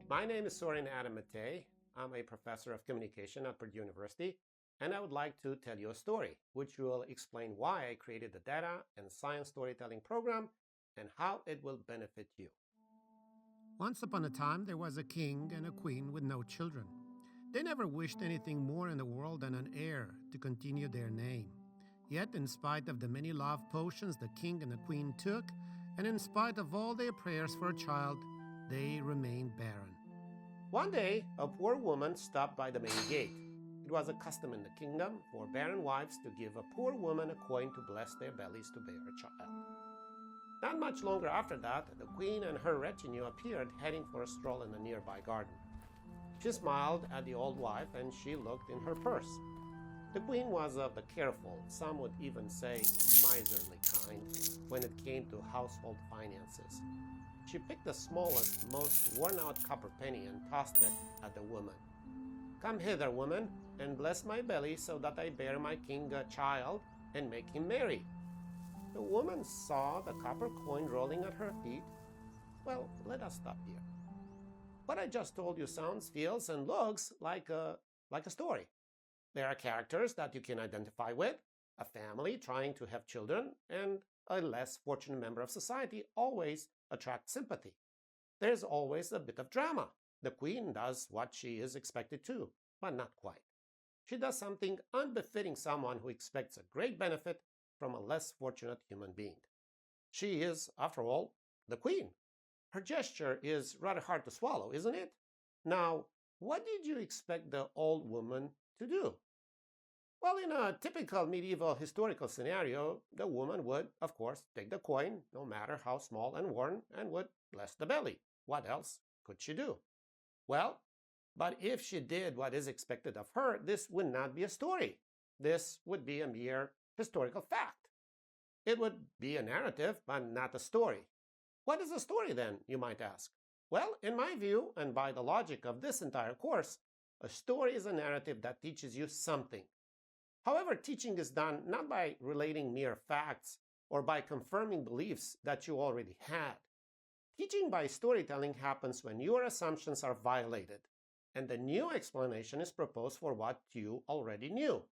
My name is Sorin Adam Matei. I'm a professor of communication at Purdue University, and I would like to tell you a story which will explain why I created the data and science storytelling program and how it will benefit you. Once upon a time, there was a king and a queen with no children. They never wished anything more in the world than an heir to continue their name. Yet, in spite of the many love potions the king and the queen took, and in spite of all their prayers for a child, they remained barren. One day, a poor woman stopped by the main gate. It was a custom in the kingdom for barren wives to give a poor woman a coin to bless their bellies to bear a child. Not much longer after that, the queen and her retinue appeared heading for a stroll in a nearby garden. She smiled at the old wife and she looked in her purse. The queen was of the careful, some would even say miserly kind, when it came to household finances. She picked the smallest, most worn-out copper penny and tossed it at the woman. "Come hither, woman, and bless my belly so that I bear my king a child and make him merry." The woman saw the copper coin rolling at her feet. Well, let us stop here. What I just told you sounds, feels, and looks like a story. There are characters that you can identify with, a family trying to have children, and a less fortunate member of society always attracts sympathy. There's always a bit of drama. The queen does what she is expected to, but not quite. She does something unbefitting someone who expects a great benefit from a less fortunate human being. She is, after all, the queen. Her gesture is rather hard to swallow, isn't it? Now, what did you expect the old woman to do? Well, in a typical medieval historical scenario, the woman would, of course, take the coin, no matter how small and worn, and would bless the belly. What else could she do? Well, but if she did what is expected of her, this would not be a story. This would be a mere historical fact. It would be a narrative, but not a story. What is a story then, you might ask? Well, in my view, and by the logic of this entire course, a story is a narrative that teaches you something. However, teaching is done not by relating mere facts or by confirming beliefs that you already had. Teaching by storytelling happens when your assumptions are violated and a new explanation is proposed for what you already knew.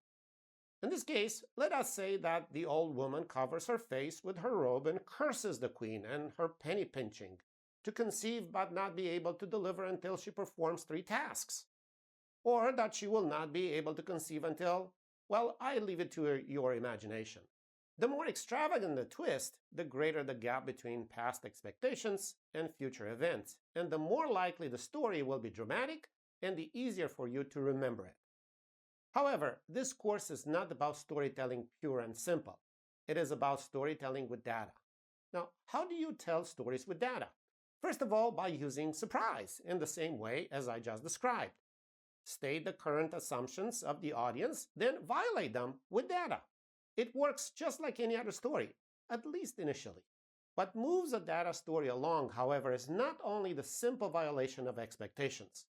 In this case, let us say that the old woman covers her face with her robe and curses the queen and her penny pinching to conceive but not be able to deliver until she performs 3 tasks. Or that she will not be able to conceive until, well, I leave it to your imagination. The more extravagant the twist, the greater the gap between past expectations and future events, and the more likely the story will be dramatic and the easier for you to remember it. However, this course is not about storytelling pure and simple. It is about storytelling with data. Now, how do you tell stories with data? First of all, by using surprise in the same way as I just described. State the current assumptions of the audience, then violate them with data. It works just like any other story, at least initially. What moves a data story along, however, is not only the simple violation of expectations.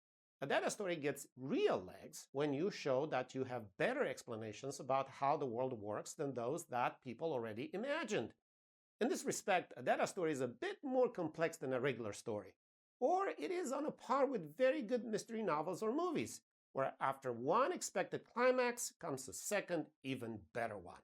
A data story gets real legs when you show that you have better explanations about how the world works than those that people already imagined. In this respect, a data story is a bit more complex than a regular story. Or it is on a par with very good mystery novels or movies, where after one expected climax comes a second, even better one.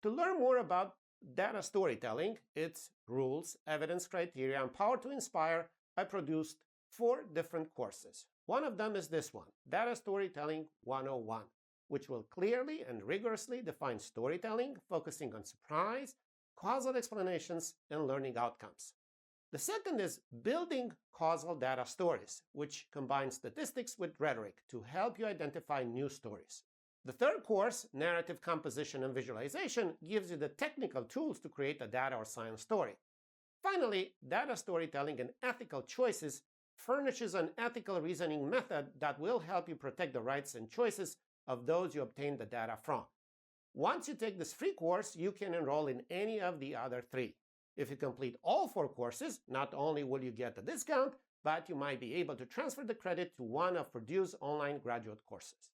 To learn more about data storytelling, its rules, evidence criteria, and power to inspire, I produced 4 different courses. One of them is this one, Data Storytelling 101, which will clearly and rigorously define storytelling, focusing on surprise, causal explanations, and learning outcomes. The second is Building Causal Data Stories, which combines statistics with rhetoric to help you identify new stories. The third course, Narrative Composition and Visualization, gives you the technical tools to create a data or science story. Finally, Data Storytelling and Ethical Choices furnishes an ethical reasoning method that will help you protect the rights and choices of those you obtain the data from. Once you take this free course, you can enroll in any of the other 3. If you complete all 4 courses, not only will you get a discount, but you might be able to transfer the credit to one of Purdue's online graduate courses.